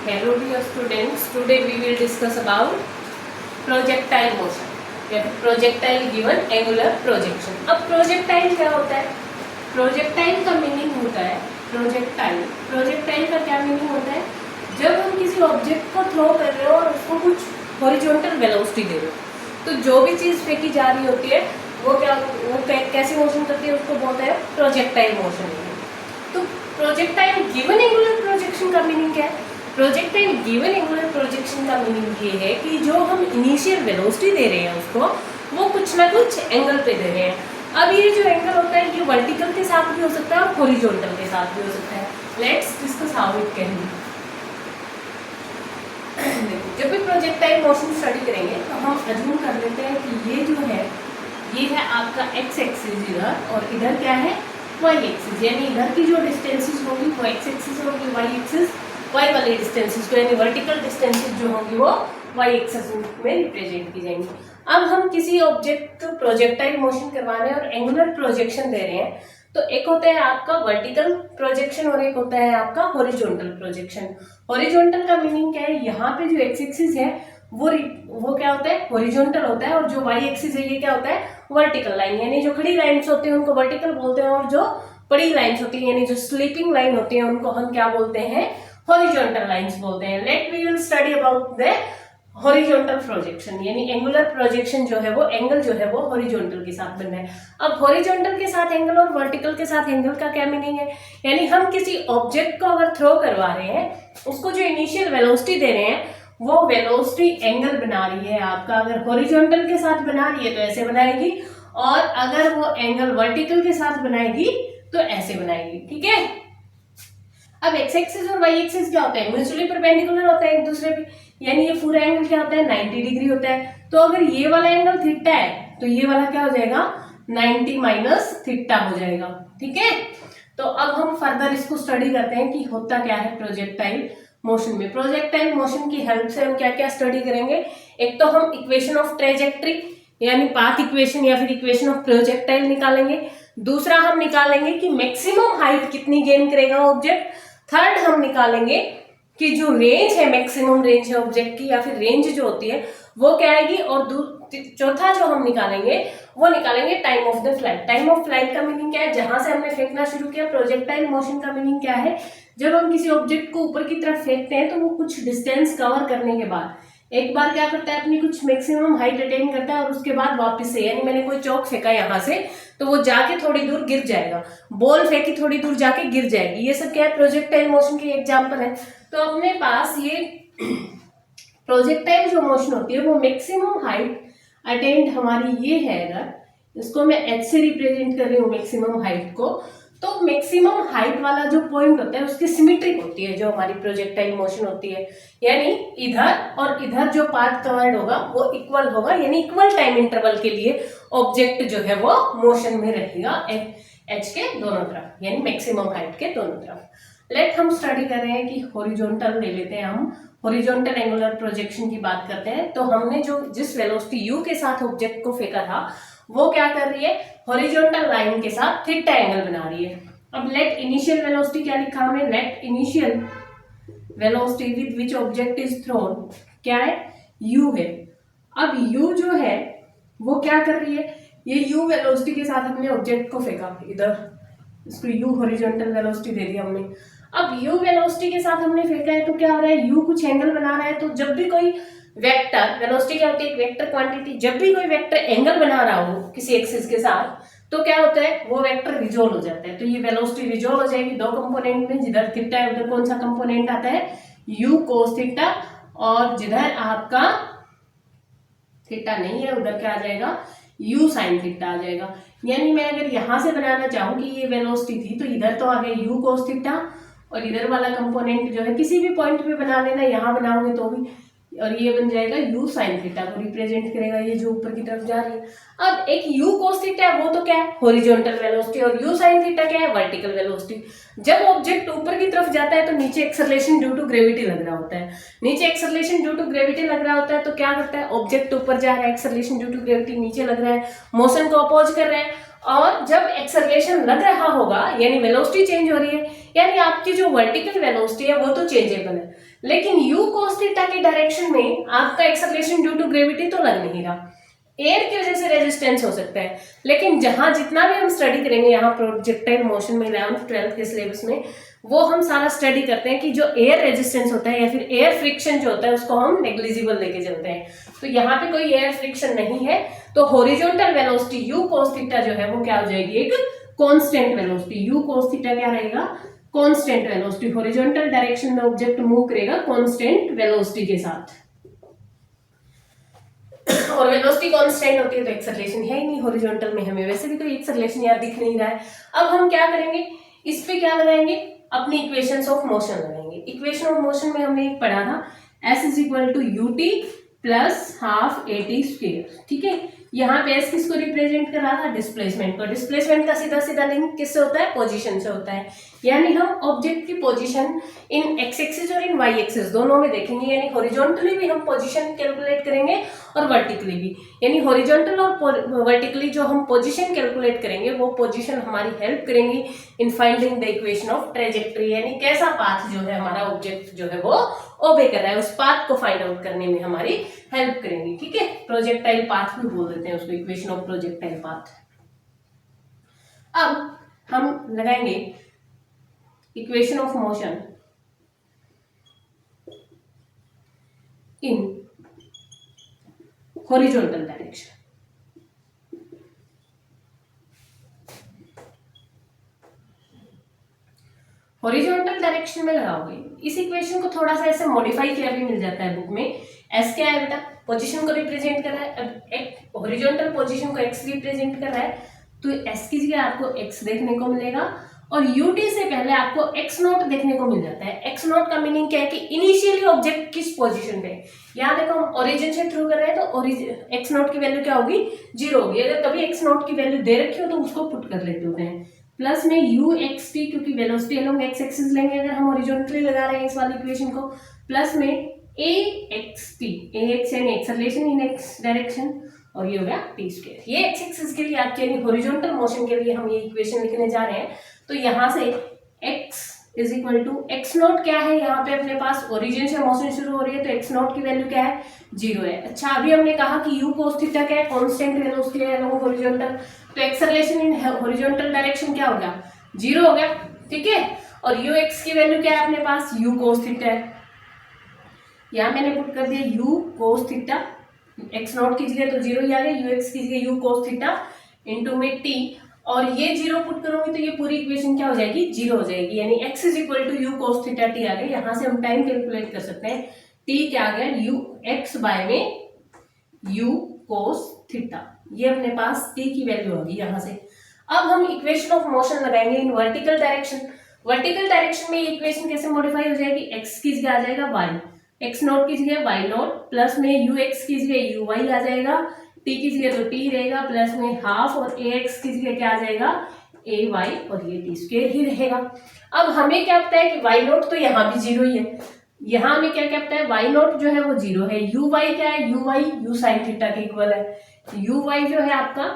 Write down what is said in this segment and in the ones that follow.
Hello dear students, today we will discuss about projectile motion या फिर projectile given angular projection। अब projectile क्या होता है? projectile का मीनिंग होता है projectile का क्या मीनिंग होता है? जब हम किसी ऑब्जेक्ट को थ्रो कर रहे हो और उसको कुछ हॉरिजॉन्टल वेलोसिटी दे रहे हो, तो जो भी चीज फेंकी जा रही होती है वो कैसे मोशन करती है, उसको बोलते हैं प्रोजेक्टाइल मोशन। तो प्रोजेक्टाइल गिवन एंगुलर प्रोजेक्शन का मीनिंग क्या है? प्रोजेक्टाइल गिवन एंगुलर प्रोजेक्शन का मीनिंग ये है कि जो हम इनिशियल वेलोसिटी दे रहे हैं उसको, वो कुछ ना कुछ एंगल पे दे रहे हैं। अब ये जो एंगल होता है ये वर्टिकल के साथ भी हो सकता है और हॉरिजॉन्टल के साथ भी हो सकता है। Let's discuss how it can be. जब भी प्रोजेक्टाइल मोशन स्टडी करेंगे तो हम अज्यूम कर लेते हैं कि ये जो है ये है आपका एक्स एक्सिस इधर, और इधर क्या है वाई एक्सिस, यानी इधर की जो डिस्टेंसेस होंगी वो एक्स एक्सिस होगी, वाई एक्सिस वाई वाली डिस्टेंसेस को यानी वर्टिकल डिस्टेंसेस जो होंगी वो वाई एक्सिस में रिप्रेजेंट की जाएंगी। अब हम किसी ऑब्जेक्ट को प्रोजेक्टाइल मोशन करवा रहे हैं और एंगुलर प्रोजेक्शन दे रहे हैं, तो एक होता है आपका वर्टिकल प्रोजेक्शन और एक होता है आपका हॉरिजॉन्टल प्रोजेक्शन। हॉरिजॉन्टल का मीनिंग क्या है? यहाँ पे जो एक्स एक्सिस है वो क्या होता है हॉरिजॉन्टल होता है, और जो वाई एक्सिस है ये क्या होता है वर्टिकल लाइन, यानी जो खड़ी लाइंस होती हैं उनको वर्टिकल बोलते हैं, और जो बड़ी लाइंस होती हैं यानी जो स्लीपिंग लाइन होती है उनको हम क्या बोलते हैं हॉरिजॉन्टल लाइंस बोलते हैं। Let we will study about the horizontal projection, यानी एंगुलर प्रोजेक्शन जो है वो एंगल जो है वो हॉरिजॉन्टल के साथ बन रहा है। अब हॉरिजॉन्टल के साथ एंगल और वर्टिकल के साथ एंगल का क्या मीनिंग है? यानी हम किसी ऑब्जेक्ट को अगर थ्रो करवा रहे हैं, उसको जो इनिशियल वेलोसिटी दे रहे हैं वो वेलोसिटी एंगल बना रही है आपका। अगर हॉरिजॉन्टल के साथ बना रही है तो ऐसे बनाएगी, और अगर वो एंगल वर्टिकल के साथ बनाएगी तो ऐसे बनाएगी। ठीक है। अब एक्स एक्सिस और वाई एक्सिस क्या होता है? म्यूचुअली परपेंडिकुलर होता है एक दूसरे पे, यानी ये पूरा एंगल क्या होता है 90 डिग्री होता है। तो अगर ये वाला एंगल थीटा है तो ये वाला क्या हो जाएगा 90 माइनस थीटा हो जाएगा। ठीक है। तो अब हम फर्दर इसको स्टडी करते हैं कि होता क्या है प्रोजेक्टाइल मोशन में। प्रोजेक्टाइल मोशन की हेल्प से हम क्या क्या स्टडी करेंगे? एक तो हम इक्वेशन ऑफ ट्रेजेक्ट्री यानी पाथ इक्वेशन या फिर इक्वेशन ऑफ प्रोजेक्टाइल निकालेंगे। दूसरा हम निकालेंगे कि मैक्सिमम हाइट कितनी गेन करेगा ऑब्जेक्ट। थर्ड हम निकालेंगे कि जो रेंज है मैक्सिमम रेंज है ऑब्जेक्ट की या फिर रेंज जो होती है वो क्या आएगी। और चौथा जो हम निकालेंगे वो निकालेंगे time of the flight. Time of flight का मीनिंग क्या है? जहां से हमने फेंकना शुरू किया। प्रोजेक्टाइल मोशन का मीनिंग क्या है? जब हम किसी ऑब्जेक्ट को ऊपर की तरफ फेंकते हैं तो वो कुछ डिस्टेंस कवर करने के बाद एक बार क्या करता है अपनी कुछ मैक्सिमम हाइट अटेन करता है, और उसके बाद वापस से, यानी मैंने कोई चौक फेंका यहाँ से तो वो जाके थोड़ी दूर गिर जाएगा, बॉल फेंकी थोड़ी दूर जाके गिर जाएगी। ये सब क्या है प्रोजेक्टाइल मोशन के एग्जाम्पल है। तो अपने पास ये प्रोजेक्टाइल जो मोशन होती है वो मैक्सिमम हाइट अटेन्ड हमारी ये है, अगर इसको मैं एच से रिप्रेजेंट कर रही हूँ मैक्सिमम हाइट को, तो मैक्सिमम हाइट वाला जो पॉइंट होता है उसकी सिमेट्रिक होती है जो हमारी प्रोजेक्टाइल मोशन होती है, यानी इधर और इधर जो पाथ कवर्ड होगा वो इक्वल होगा, यानी इक्वल टाइम इंटरवल के लिए ऑब्जेक्ट जो है वो मोशन में रहेगा एच के दोनों तरफ, यानी मैक्सिमम हाइट के दोनों तरफ। लेट हम स्टडी कर रहे हैं कि हॉरिजॉन्टल ले लेते हैं, हम हॉरिजॉन्टल एंगुलर प्रोजेक्शन की बात करते हैं। तो हमने जो जिस वेलोसिटी u के साथ ऑब्जेक्ट को फेंका था वो क्या कर रही है हॉरिजॉन्टल लाइन के साथ थीटा एंगल बना रही है। अब लेट इनिशियल वेलोसिटी क्या लिखा हमने? Let initial velocity with which object is thrown क्या है u है। अब u जो है वो क्या कर रही है? ये u वेलोसिटी के साथ हमने ऑब्जेक्ट को फेंका इधर, इसको u हॉरिजॉन्टल वेलोसिटी दे दी हमने। अब u वेलोसिटी के साथ हमने फेंका है तो क्या हो रहा है u कुछ एंगल बना रहा है। तो जब भी कोई वेक्टर, वेलोसिटी क्या होती है एक वेक्टर क्वांटिटी, जब भी कोई वेक्टर एंगल बना रहा हो किसी एक्सिस के साथ तो क्या होता है वो वेक्टर रिजोल्व हो जाता है। तो ये वेलोसिटी रिजोल्व हो जाएगी दो कंपोनेंट में, जिधर थीटा है उधर कौन सा कंपोनेंट आता है u cos थीटा, और जिधर आपका थीटा नहीं है उधर क्या आ जाएगा u sin थीटा आ जाएगा। यानी मैं अगर यहां से बनाना चाहूँ कि ये वेलोसिटी थी तो इधर तो आ गया u cos थीटा, और इधर वाला कंपोनेंट जो है किसी भी पॉइंट पे बना लेना, यहाँ बनाओगे तो भी, और ये बन जाएगा u sin थीटा को रिप्रेजेंट करेगा ये जो ऊपर की तरफ जा रही है। अब एक u cos थीटा है वो तो क्या है हॉरिजॉन्टल वेलोसिटी, और u sin थीटा क्या है वर्टिकल वेलोसिटी। जब ऑब्जेक्ट ऊपर की तरफ जाता है तो नीचे एक्सेलरेशन ड्यू टू ग्रेविटी लग रहा होता है, नीचे एक्सेलरेशन ड्यू टू ग्रेविटी लग रहा होता है तो क्या करता है ऑब्जेक्ट ऊपर जा रहा है, एक्सेलरेशन ड्यू टू ग्रेविटी नीचे लग रहा है, मोशन को अपोज कर रहा है, और जब एक्सेलरेशन लग रहा होगा यानी वेलोसिटी चेंज हो रही है, यानी आपकी जो वर्टिकल वेलोसिटी है वो तो चेंजेबल है, लेकिन u cos थीटा की डायरेक्शन में आपका एक्सेलरेशन ड्यू टू ग्रेविटी तो लग नहीं रहा, एयर की वजह से रेजिस्टेंस हो सकता है। लेकिन जहां जितना भी हम स्टडी करेंगे यहाँ प्रोजेक्टाइल मोशन में 11th 12th के सिलेबस में, वो हम सारा स्टडी करते हैं कि जो एयर रेजिस्टेंस होता है या फिर एयर फ्रिक्शन जो होता है उसको हम नेग्लिजिबल लेके चलते हैं। तो यहाँ पे कोई एयर फ्रिक्शन नहीं है, तो horizontal velocity u cos theta जो है वो क्या हो जाएगी, एक constant velocity. u cos theta क्या रहेगा, कांस्टेंट वेलोसिटी। हॉरिजॉन्टल डायरेक्शन में ऑब्जेक्ट मूव करेगा कांस्टेंट वेलोसिटी के साथ, और वेलोसिटी कांस्टेंट होती है तो एक्सेलरेशन है ही नहीं हॉरिजॉन्टल में, हमें वैसे भी कोई एक्सेलरेशन यार दिख नहीं रहा है। अब हम क्या करेंगे, इस पे क्या लगाएंगे, अपनी इक्वेशंस ऑफ मोशन लगाएंगे। इक्वेशन ऑफ मोशन में हमने एक पढ़ा था s is equal to u t plus half a t square, ठीक है। यहाँ पे s किसको रिप्रेजेंट कर रहा था, डिस्प्लेसमेंट को। डिस्प्लेसमेंट का सीधा सीधा लिंक किससे होता है, पोजीशन से होता है, यानी हम ऑब्जेक्ट की पोजीशन इन एक्स एक्सिस और इन वाई एक्सिस दोनों में देखेंगे, यानी हॉरिजॉन्टली भी हम पोजीशन कैलकुलेट करेंगे और वर्टिकली भी, यानी हॉरिजॉन्टल और वर्टिकली जो हम पोजीशन कैलकुलेट करेंगे वो पोजीशन हमारी हेल्प करेंगी in finding the equation of trajectory, यानी कैसा पाथ जो है हमारा ऑब्जेक्ट जो है वो ओबे कर रहा है, उस पाथ को फाइंड आउट करने में हमारी हेल्प करेंगी, ठीक है। प्रोजेक्टाइल पाथ भी बोल देते हैं उसको, इक्वेशन ऑफ प्रोजेक्टाइल पाथ। अब हम लगाएंगे equation of motion in horizontal direction. Horizontal direction में लगाओगे, इस इक्वेशन को थोड़ा सा ऐसे मॉडिफाई किया भी मिल जाता है बुक में। एस क्या है बेटा, पोजीशन को रिप्रेजेंट कर रहा है, अब एक हॉरिजॉन्टल पोजीशन को एक्स रिप्रेजेंट कर रहा है, तो एस की जगह आपको एक्स देखने को मिलेगा, और यूटी से पहले आपको एक्स नोट देखने को मिल जाता है। एक्स नोट का मीनिंग क्या है कि इनिशियली ऑब्जेक्ट किस पोजीशन पे, यहाँ देखो हम ओरिजिन से थ्रू कर रहे हैं तो एक्स नोट की वैल्यू क्या होगी, 0 होगी। अगर कभी एक्स नोट की वैल्यू दे रखी हो तो उसको पुट कर लेते होते हैं, प्लस में यू एक्स टी, क्योंकि वेलोसिटी अलोंग एक्स एक्सिस लेंगे अगर हम हॉरिजॉन्टली लगा रहे हैं इस वाली इक्वेशन को, प्लस में ए एक्स टी, ए एक्स यानी एक्सेलरेशन इन एक्स डायरेक्शन, और ये हो गया टी स्क्वायर। ये एक्स एक्सिस के लिए आपके यानी हॉरिजॉन्टल मोशन के लिए हम ये इक्वेशन लिखने जा रहे हैं। तो यहाँ से x is equal to x nought क्या है, यहाँ पे अपने पास ओरिजिन से मोशन शुरू हो रही है तो एक्स नोट की वैल्यू क्या है, 0 है। अच्छा, अभी हमने कहा कि u cos थीटा क्या है, कांस्टेंट वेलोसिटी है अलोंग हॉरिजॉन्टल, तो एक्सेलरेशन इन हॉरिजॉन्टल डायरेक्शन क्या हो गया, 0 हो गया, ठीक है। और ux की वैल्यू क्या है अपने पास, u cos थीटा है, यहाँ मैंने पुट कर दिया u cos theta, x note की जगह तो 0 ही आ गया, ux की जगह u cos थीटा इंटू में t, और ये 0 पुट करोगे तो ये पूरी इक्वेशन क्या हो जाएगी, 0 हो जाएगी, यानी x is equal to u cos theta t आ गया। यहाँ से हम टाइम कैलकुलेट कर सकते हैं, t क्या आ गया, u x बाय में u cos थीटा, ये अपने पास t की वैल्यू होगी यहाँ से। अब हम इक्वेशन ऑफ मोशन लगाएंगे in vertical direction. Vertical direction में ये इक्वेशन कैसे मॉडिफाई हो जाएगी, x की जगह आ जाएगा y, एक्स नोट की जगह वाई नोट, प्लस में यू एक्स की जगह यू वाई आ जाएगा, टी की जगह तो टी रहेगा, प्लस में हाफ, और ए एक्स की जगह क्या आ जाएगा, ए वाई, और ये टी स्क्वायर ही रहेगा। अब हमें क्या पता है कि वाई नोट तो यहाँ भी 0 ही है, यहाँ हमें क्या क्या पता है, वाई नोट जो है वो 0 है, यू वाई क्या है, you why you sine theta के इक्वल है, यू वाई जो है आपका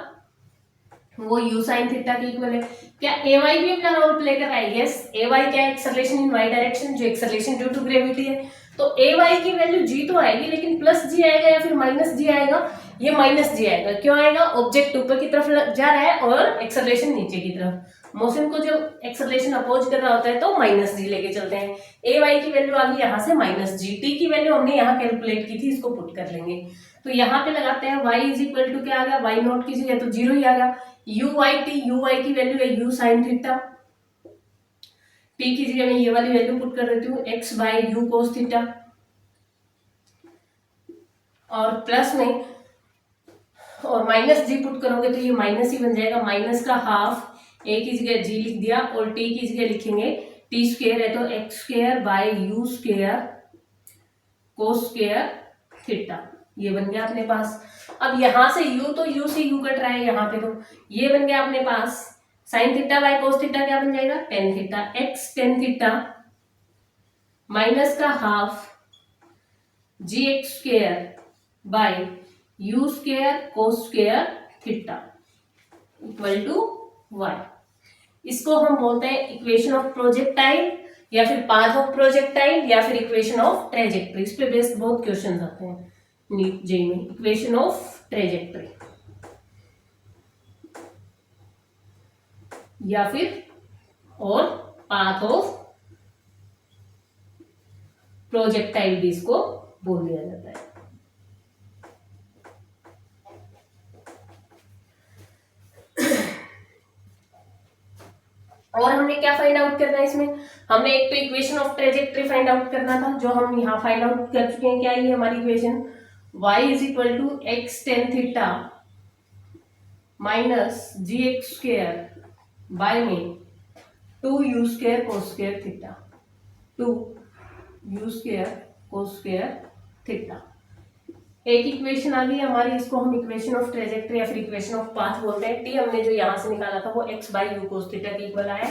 वो यू साइन थीटा के इक्वल है। क्या ए वाई भी अपना रोल प्ले कर रहा है, यस, ए वाई क्या है, एक्सेलरेशन इन वाई डायरेक्शन, जो एक्सेलरेशन ड्यू टू ग्रेविटी है, तो ए वाई की वैल्यू जी तो आएगी, लेकिन प्लस जी आएगा या फिर माइनस जी आएगा, ये माइनस जी आएगा, क्यों आएगा, ऑब्जेक्ट ऊपर की तरफ जा रहा है और एक्सेलरेशन नीचे की तरफ, मोशन को जो एक्सेलरेशन अपोज कर रहा होता है तो माइनस जी लेके चलते हैं। ए वाई की वैल्यू आ गई यहाँ से माइनस जी, टी की वैल्यू हमने यहाँ कैलकुलेट की थी, इसको पुट कर लेंगे, तो यहाँ पे लगाते हैं y इज इक्वल टू क्या आ गया, वाई नोट की जगह तो 0 ही आ गया, u y t, u y की वैल्यू है यू साइन थीटा, टी की जगह मैं ये वाली वैल्यू पुट कर देती हूँ x by u cos theta, और प्लस में और माइनस जी पुट करोगे तो ये माइनस ही बन जाएगा, माइनस का हाफ, ए की जगह जी लिख दिया और टी की जगह लिखेंगे टी स्क्वायर है तो x square by u square cos square theta, ये बन गया अपने पास। अब यहां से u तो u से u कट रहा है यहाँ पे, तो ये बन गया अपने पास sine theta by cos theta क्या बन जाएगा, tan theta, x tan theta minus का half g x square by u square cos square theta, equal to y। इसको हम बोलते हैं इक्वेशन ऑफ प्रोजेक्टाइल या फिर पाथ ऑफ प्रोजेक्टाइल या फिर इक्वेशन ऑफ ट्रेजेक्ट्री। इस पे बेस्ड बहुत क्वेश्चन आते हैं नीट जेईई में। इक्वेशन ऑफ ट्रेजेक्ट्री या फिर और पाथ ऑफ प्रोजेक्टाइल भी इसको बोल दिया जाता है। और हमने क्या फाइंड आउट करना है इसमें, हमने एक तो equation of trajectory find out करना था जो हम यहाँ फाइंड आउट कर चुके हैं। क्या ये हमारी equation y is equal to x tan theta minus g x square by में 2u square cos square theta, 2u square cos square theta. एक इक्वेशन आ गई हमारी, इसको हम इक्वेशन ऑफ ट्रेजेक्ट्री या फिर इक्वेशन ऑफ पाथ बोलते हैं। टी हमने जो यहाँ से निकाला था वो x by u cos theta के इक्वल आया,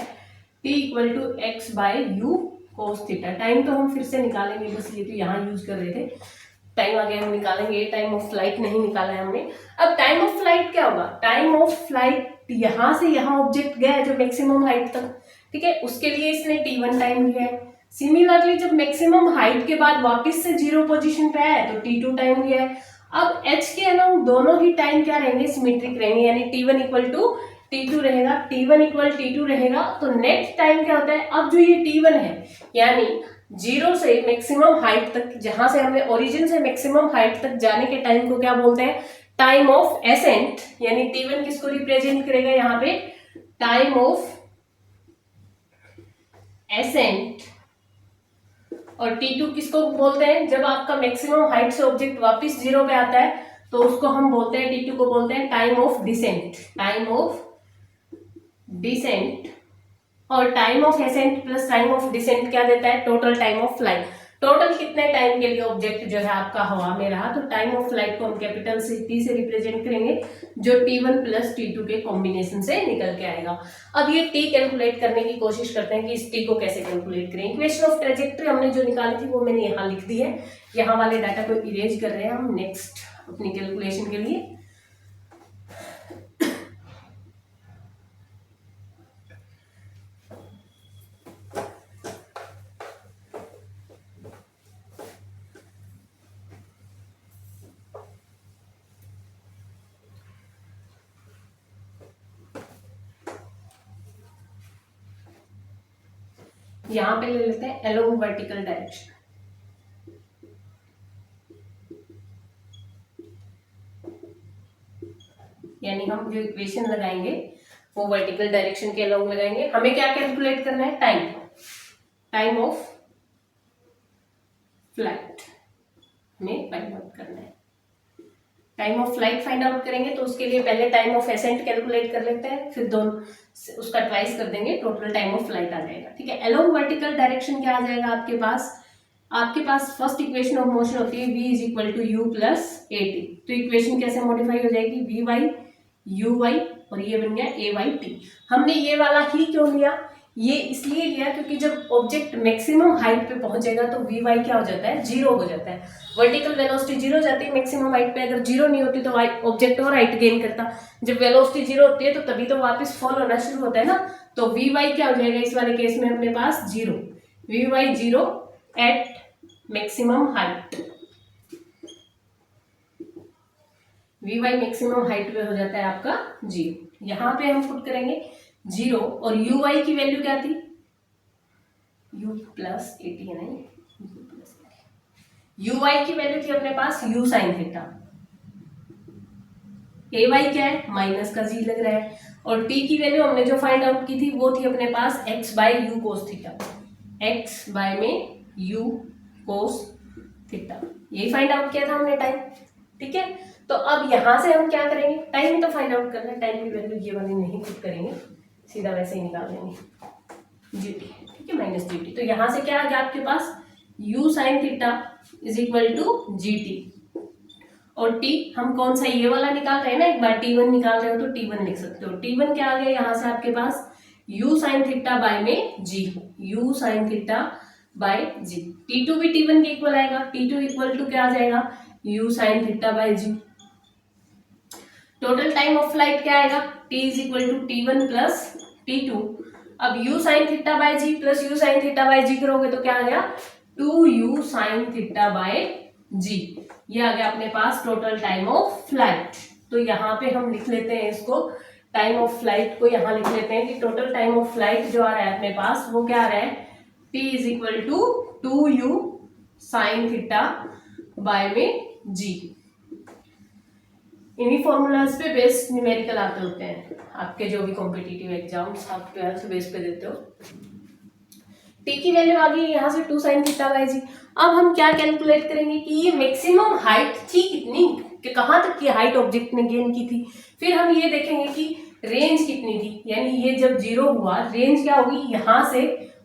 t equal to x by u cos theta. Time तो हम फिर से निकालेंगे, बस ये तो यहाँ यूज कर रहे थे, टाइम आगे हम निकालेंगे। टाइम ऑफ फ्लाइट नहीं निकाला है हमने। अब टाइम ऑफ फ्लाइट क्या होगा, टाइम ऑफ फ्लाइट यहाँ से यहाँ ऑब्जेक्ट गया है जो मैक्सिमम हाइट तक, ठीक है, उसके लिए इसने t1 टाइम लिया है। सिमिलरली जब मैक्सिमम हाइट के बाद वापस से जीरो पोजीशन पे आया तो t2 टाइम लिया है। अब h के अलाउंग दोनों ही टाइम क्या रहेंगे, सिमेट्रिक रहेंगे, यानी t1 इक्वल टू t2 रहेगा, t1 इक्वल t2 रहेगा। तो नेट टाइम क्या होता है, अब जो ये t1 है यानी जीरो से मैक्सिमम हाइट तक, जहां से हमने ओरिजिन से मैक्सिमम हाइट तक जाने के टाइम को क्या बोलते हैं, टाइम ऑफ एसेंट। यानी t1 किसको रिप्रेजेंट करेगा यहाँ पे, टाइम ऑफ एसेंट। और t2 किसको बोलते हैं, जब आपका मैक्सिमम हाइट से ऑब्जेक्ट वापस जीरो पे आता है तो उसको हम बोलते हैं, t2 को बोलते हैं time of descent, time of descent. और time of ascent plus time of descent क्या देता है, total time of flight. Total कितने टाइम के लिए ऑब्जेक्ट जो है आपका हवा में रहा, तो टाइम ऑफ फ्लाइट को हम कैपिटल से t से रिप्रेजेंट करेंगे जो t1 प्लस t2 के कॉम्बिनेशन से निकल के आएगा। अब ये t कैलकुलेट करने की कोशिश करते हैं कि इस t को कैसे कैलकुलेट करें। इक्वेशन ऑफ ट्रेजेक्ट्री हमने जो निकाली थी वो मैंने यहाँ लिख दी है, यहाँ वाले डाटा को इरेज कर रहे हैं हम नेक्स्ट अपनी कैलकुलेशन के लिए। यहां पे ले लेते हैं अलोंग वर्टिकल डायरेक्शन। यानी हम जो इक्वेशन लगाएंगे वो वर्टिकल डायरेक्शन के अलोंग लगाएंगे। हमें क्या कैलकुलेट करना है, टाइम, टाइम ऑफ फ्लाइट हमें फाइंड आउट करना है। Time of flight find out करेंगे तो उसके लिए पहले टाइम ऑफ एसेंट कैलकुलेट कर लेते हैं, फिर दोनों उसका ट्वाइस कर देंगे, टोटल टाइम ऑफ फ्लाइट आ जाएगा। ठीक है, अलोंग वर्टिकल डायरेक्शन क्या आ जाएगा आपके पास फर्स्ट इक्वेशन ऑफ मोशन होती है v is equal to u plus a t. तो इक्वेशन कैसे मॉडिफाई हो जाएगी, वी वाई यू वाई और ये बन गया ए वाई टी। हमने ये वाला ही क्यों लिया, ये इसलिए लिया क्योंकि जब ऑब्जेक्ट मैक्सिमम हाइट पे पहुंचेगा तो वी वाई क्या हो जाता है, जीरो हो जाता है। वर्टिकल वेलोसिटी जीरो जाती है मैक्सिमम हाइट पे, अगर जीरो नहीं होती तो ऑब्जेक्ट और हाइट गेन करता। जब वेलोसिटी जीरो होती है तो तभी तो वापस फॉल होना शुरू होता है ना। तो वी वाई क्या हो जाएगा इस वाले केस में अपने पास, zero, v y zero at maximum height. V y maximum height पे हो जाता है आपका जीरो। यहां पे हम पुट करेंगे जीरो और यू वाई की वैल्यू क्या थी, यू प्लस ए टी है, नहीं यू वाई की वैल्यू थी अपने पास u sine theta. A y क्या है, माइनस का जी लग रहा है। और टी की वैल्यू हमने जो फाइंड आउट की थी वो थी अपने पास x by u cos theta, x by में यू कोस थीटा, यही फाइंड आउट किया था हमने टाइम। ठीक है, तो अब यहां से हम क्या करेंगे, टाइम ही तो फाइंड आउट करना है, टाइम की वैल्यू ये वाली नहीं पुट करेंगे, सीधा वैसे ही निकाल देंगे जी टी। ठीक है, माइनस जी टी। तो यहां से क्या आ गया आपके पास, u sine theta is equal to g t. और t हम कौन सा ये वाला निकाल रहे हैं ना, एक बार t1 निकाल रहे हो तो t1 लिख सकते हो। t1 क्या आ गया यहाँ से आपके पास, u साइन थीटा बाय में g, u sine theta by g। t2 भी t1 के इक्वल आएगा, t2 इक्वल टू क्या आ जाएगा, u sine theta by g। Total time of flight क्या आएगा, t is equal to t1 plus t2। अब u sine theta by g plus u sine theta by g करोगे तो क्या आ गया, 2u sine theta by g. ये आ गया अपने पास टोटल टाइम ऑफ फ्लाइट। तो यहाँ पे हम लिख लेते हैं इसको, टाइम ऑफ फ्लाइट को यहाँ लिख लेते हैं कि टोटल टाइम ऑफ फ्लाइट जो आ रहा है अपने पास वो क्या आ रहा है, t is equal to 2u sine theta by में जी। इन्हीं फॉर्मूलाज पे बेस्ड न्यूमेरिकल आते होते हैं आपके जो भी कॉम्पिटिटिव एग्जाम्स आप 12th बेस पे देते हो। टी की वैल्यू आ गई यहाँ से 2 साइन थीटा बाय जी। अब हम क्या कैलकुलेट करेंगे कि ये मैक्सिमम हाइट थी कितनी, कि कहाँ तक की हाइट ऑब्जेक्ट ने गेन की थी। फिर हम ये देखेंगे कि रेंज कितनी थी, यानी ये जब जीरो हुआ रेंज क्या होगी, यहाँ से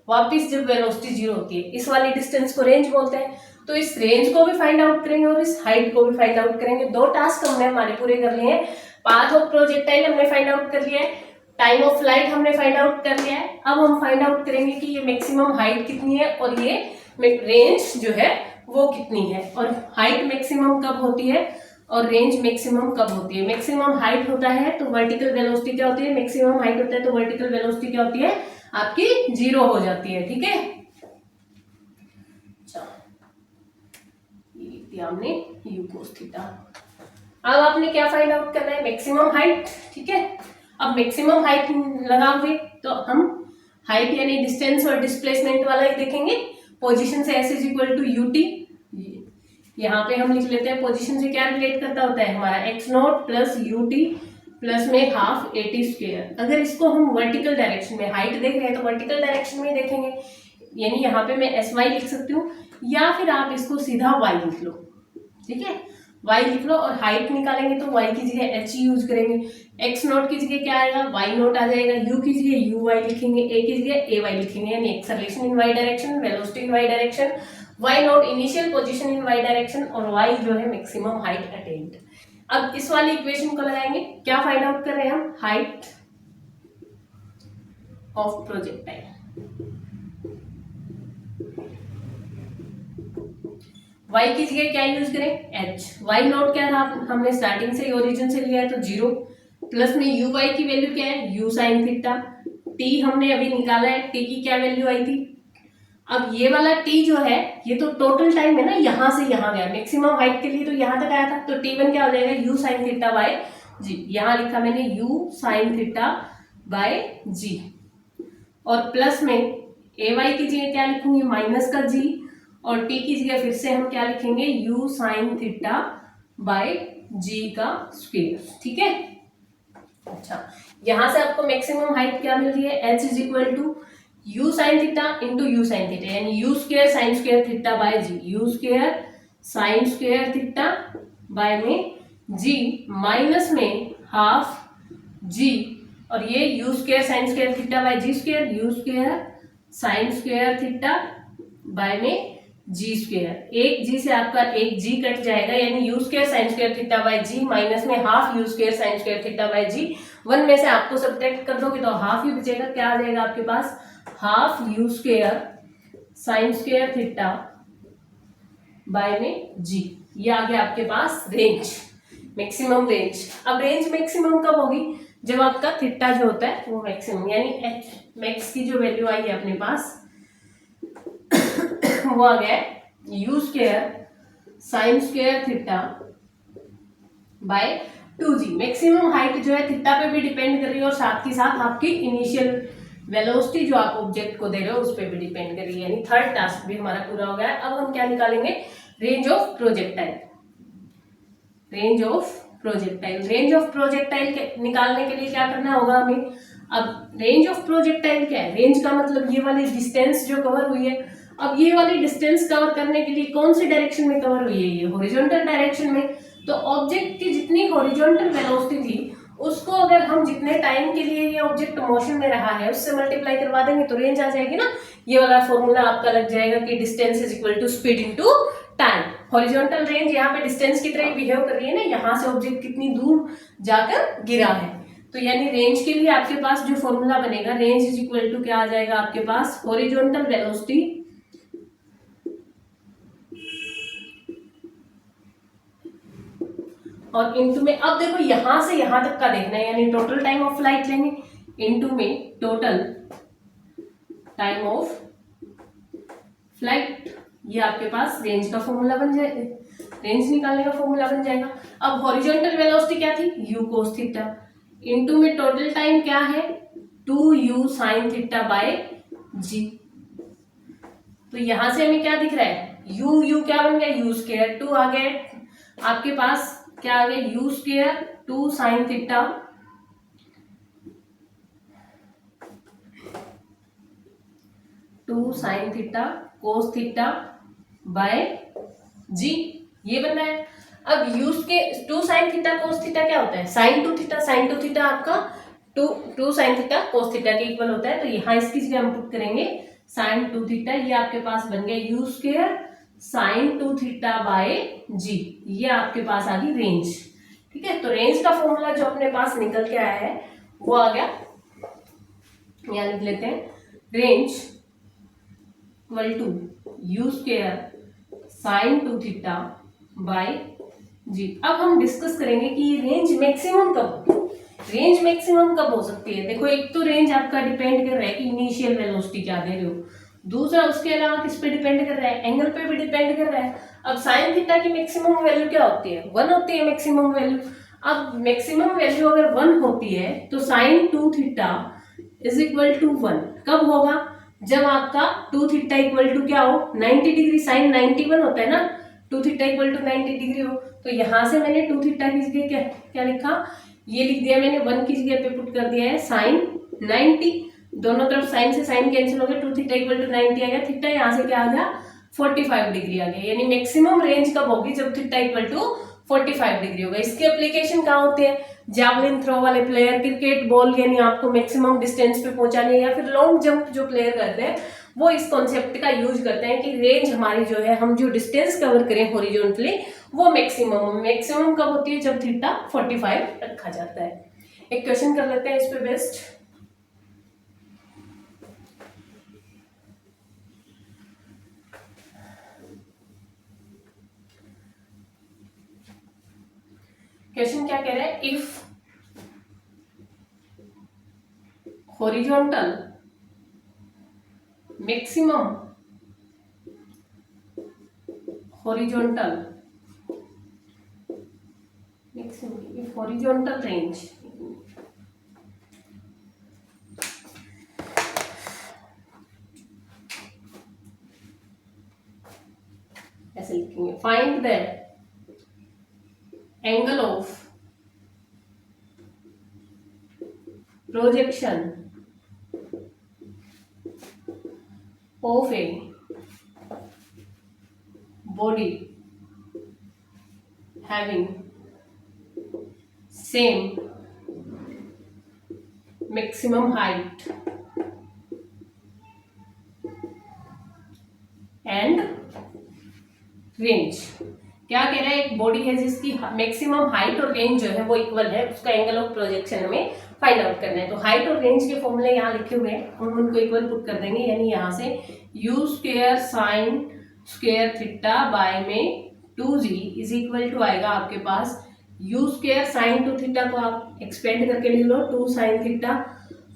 वापिस जब वेलोसिटी जीरो होती है इस वाली डिस्टेंस को रेंज बोलते हैं। तो इस रेंज को भी फाइंड आउट करेंगे और इस हाइट को भी फाइंड आउट करेंगे। दो टास्क हमने हमारे पूरे कर लिए हैं। पाथ ऑफ प्रोजेक्टाइल हमने फाइंड आउट कर लिया है, टाइम ऑफ फ्लाइट हमने फाइंड आउट कर लिया है। अब हम फाइंड आउट करेंगे कि ये मैक्सिमम हाइट कितनी है और ये रेंज जो है वो कितनी है, और हाइट मैक्सिमम कब होती है और रेंज मैक्सिमम कब होती है। मैक्सिमम हाइट होता है तो वर्टिकल वेलोसिटी क्या होती है, मैक्सिमम हाइट होता है तो वर्टिकल वेलोसिटी क्या होती है आपकी जीरो हो जाती है। ठीक है, हमने u cos थीटा। अब आपने क्या फाइंड आउट करना है, मैक्सिमम हाइट। ठीक है, अब मैक्सिमम हाइट लगाओगे तो हम हाइट यानी डिस्टेंस और डिस्प्लेसमेंट वाला ही देखेंगे। पोजीशन से s is equal to ut, यहाँ पे हम लिख लेते हैं पोजीशन से क्या रिलेट करता होता है हमारा x not plus ut plus में हाफ at स्क्वायर। अगर इसको हम वर्टिकल डायरेक्शन में हाइट देख रहे हैं तो वर्टिकल डायरेक्शन में देखेंगे, यानी यहाँ पे मैं sy लिख सकती हूँ या फिर आप इसको सीधा y लिख लो। ठीक है, y लिख लो और हाइट निकालेंगे तो y की जगह h यूज करेंगे, x नॉट की जगह क्या आएगा y नॉट आ जाएगा, u की जगह uy लिखेंगे, a की जगह ay लिखेंगे, यानी acceleration in y direction, velocity in y direction, y not initial position in y direction और y जो है मैक्सिमम हाइट अटेन्ड। अब इस वाली इक्वेशन को लगाएंगे, क्या फाइंड आउट कर रहे हैं हम, हाइट ऑफ प्रोजेक्टाइल। y की जगह क्या यूज करें h, y नॉट क्या था हमने स्टार्टिंग से ओरिजिन से लिया है तो जीरो, प्लस में uy की वैल्यू क्या है u साइन थीटा, t हमने अभी निकाला है, t की क्या वैल्यू आई थी। अब ये वाला t जो है ये तो टोटल टाइम है ना, यहाँ से यहाँ गया, मैक्सिमम हाइट के लिए तो यहाँ तक आया था, तो t1 क्या हो जाएगा u साइन थीटा बाय जी। यहाँ लिखा मैंने u साइन थीटा बाय जी, और प्लस में ay की जगह क्या लिखूंगी माइनस का g, और t की जगह फिर से हम क्या लिखेंगे u sine theta by g का स्क्वायर। ठीक है, अच्छा यहां से आपको मैक्सिमम हाइट क्या मिल रही है, h is equal to u sine theta into u sine theta, यानी u square sine square theta by g, u square sine square theta by में g माइनस में हाफ g, और ये u square sine square theta by g square, u square sine square theta by में g square, एक जी से आपका एक जी cut जाएगा, यानी u square sine square theta by g minus में half u square sine square theta by g. One में से आपको सब्ट्रैक्ट कर दोगे तो हाफ ही बचेगा, क्या आ जाएगा आपके पास half u square sine square theta by में जी। ये आ गया आपके पास रेंज, मैक्सिमम रेंज। अब रेंज मैक्सिमम कब होगी, जब आपका थीटा जो होता है वो मैक्सिमम, यानी एच मैक्स की जो वैल्यू आई है अपने पास वो आ गया u square sine square theta bye 2g। Maximum height जो है थीटा पे भी डिपेंड कर रही है और साथ ही साथ आपकी इनिशियल वेलोसिटी जो आप ऑब्जेक्ट को दे रहे हो उस पर भी डिपेंड कर रही है, यानी थर्ड टास्क भी हमारा पूरा हो गया। अब हम क्या निकालेंगे, range of projectile. Range of projectile, range of projectile निकालने के लिए क्या करना होगा हमें, अब रेंज ऑफ प्रोजेक्टाइल क्या है, रेंज का मतलब ये वाली डिस्टेंस जो कवर हुई है। अब ये वाली डिस्टेंस कवर करने के लिए कौन सी डायरेक्शन में कवर हुई है, ये हॉरिजॉन्टल डायरेक्शन में। तो ऑब्जेक्ट की जितनी हॉरिजॉन्टल वेलोसिटी थी उसको अगर हम जितने टाइम के लिए ये ऑब्जेक्ट मोशन में रहा है उससे मल्टीप्लाई करवा देंगे तो रेंज आ जाएगी ना। ये वाला फॉर्मूला आपका लग जाएगा कि distance is equal to speed into time. Horizontal range यहाँ पे डिस्टेंस की तरह बिहेव कर रही है ना, यहाँ से ऑब्जेक्ट कितनी दूर जाकर गिरा है, तो यानी रेंज के लिए आपके पास जो फॉर्मूला बनेगा रेंज इज इक्वल टू क्या आ जाएगा आपके पास, हॉरिजॉन्टल वेलोसिटी और इनटू में, अब देखो यहां से यहां तक का देखना है, यानी टोटल टाइम ऑफ फ्लाइट लेंगे, इनटू में टोटल टाइम ऑफ फ्लाइट, ये आपके पास रेंज का फॉर्मूला बन जाएगा, रेंज निकालने का फॉर्मूला बन जाएगा। अब हॉरिजॉन्टल वेलोसिटी क्या थी, u cos थीटा, इनटू में टोटल टाइम क्या है 2u sin theta by g। तो यहां से हमें क्या दिख रहा है, u क्या बन गया u स्क्वायर, 2 आ गया आपके पास, क्या आ गया u square 2 sin theta 2 sin theta cos theta by g, ये बन रहा है। अब यूज के 2 sin थीटा cos थीटा क्या होता है, sin 2 थीटा, sin 2 थीटा आपका 2 sin थीटा cos थीटा के इक्वल होता है, तो यहाँ इसकी जगह हम पुट करेंगे sin 2 थीटा, ये आपके पास बन गया u square sin 2 theta by g, ये आपके पास आ गई रेंज। ठीक है, तो रेंज का फॉर्मूला जो अपने पास निकल के आया है वो आ गया, यहाँ लिख लेते हैं, range equal to u square sin 2 theta by g. अब हम डिस्कस करेंगे कि ये रेंज मैक्सिमम कब होगी, रेंज मैक्सिमम कब हो सकती है। देखो एक तो रेंज आपका डिपेंड कर रहा है कि इनिशियल वेलोसिटी क्या दे रहे हो, दूसरा उसके अलावा किस पे डिपेंड कर रहा है, एंगल पे भी डिपेंड कर रहा है। अब साइन थीटा की मैक्सिमम वैल्यू क्या होती है, 1 होती है मैक्सिमम वैल्यू। अब मैक्सिमम वैल्यू अगर 1 होती है तो sine 2 theta is equal to 1 कब होगा, जब आपका 2 थीटा इक्वल टू क्या हो 90 डिग्री, साइन 91 होता है ना, 2 थीटा इक्वल टू 90 डिग्री हो। तो यहां से मैंने 2 थीटा की जगह क्या क्या लिखा, ये लिख दिया मैंने, 1 की जगह पे पुट कर दिया है साइन 90, दोनों तरफ साइन से साइन कैंसिल हो गया, 2 थीटा इक्वल टू 90 आ गया, थीटा यहाँ से क्या आ गया 45 डिग्री आ गया। यानी मैक्सिमम रेंज कब होगी, जब थीटा इक्वल टू 45 डिग्री होगा। इसकी एप्लीकेशन कहाँ होते हैं, जैवलिन थ्रो वाले प्लेयर, क्रिकेट बॉल यानी आपको मैक्सिमम डिस्टेंस पे पहुंचानी है, या फिर लॉन्ग जंप जो प्लेयर करते हैं वो इस कॉन्सेप्ट का यूज करते हैं कि रेंज हमारी जो है, हम जो डिस्टेंस कवर करें हॉरिजॉन्टली वो मैक्सिमम कब होती है, जब थीटा 45 रखा जाता है। एक क्वेश्चन कर लेते हैं इस पे बेस्ड। क्वेश्चन क्या कह रहा है, if horizontal maximum horizontal range ऐसे लिखेंगे, find the angle of projection of A body having same maximum height and range। क्या कह रहा है, एक बॉडी है जिसकी मैक्सिमम हाइट और रेंज जो है वो इक्वल है, उसका एंगल ऑफ प्रोजेक्शन हमें फाइंड आउट करना है। तो हाइट और रेंज के फॉर्मूले यहाँ लिखे हुए हैं, हम उनको इक्वल पुट कर देंगे, यानी यहाँ से you square sine square theta by में 2g इज इक्वल टू आएगा आपके पास यू स्क्वायर साइन 2 थीटा को आप एक्सपेंड करके लिख लो 2 sine theta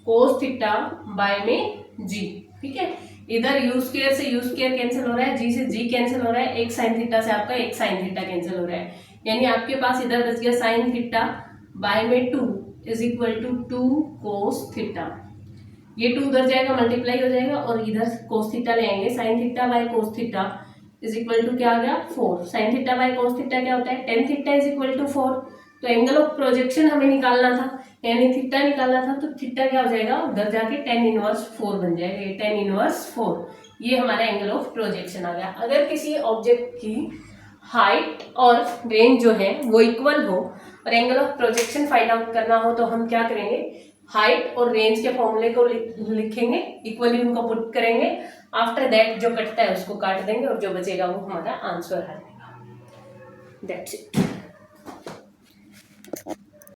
cos theta by में g। ठीक है, इधर यू स्क्वायर से यू स्क्वायर कैंसिल हो रहा है, g से g कैंसिल हो रहा है, एक साइन थीटा से आपका एक साइन थीटा कैंसिल हो रहा है, यानी आपके पास इधर बच गया साइन थीटा बाय में 2 is equal to 2 cos theta. ये 2 उधर जाएगा मल्टीप्लाई हो जाएगा और इधर कोस थीटा ले आएंगे, sine theta by cos theta is equal to क्या आ गया 4। Sine theta by cos theta क्या होता है, tan theta is equal to 4। तो एंगल ऑफ प्रोजेक्शन हमें निकालना था, यानी थीटा निकालना था, तो थीटा क्या हो जाएगा उधर जाके tan इनवर्स 4 बन जाएगा, ये tan इनवर्स 4, ये हमारा एंगल ऑफ प्रोजेक्शन आ गया। अगर किसी ऑब्जेक्ट की हाइट और रेंज जो है वो इक्वल हो और angle of projection find out करना हो तो हम क्या करेंगे, हाइट और रेंज के फॉर्मूले को लिखेंगे, इक्वली उनको पुट करेंगे, आफ्टर दैट जो कटता है उसको काट देंगे और जो बचेगा वो हमारा आंसर आ जाएगा। That's it.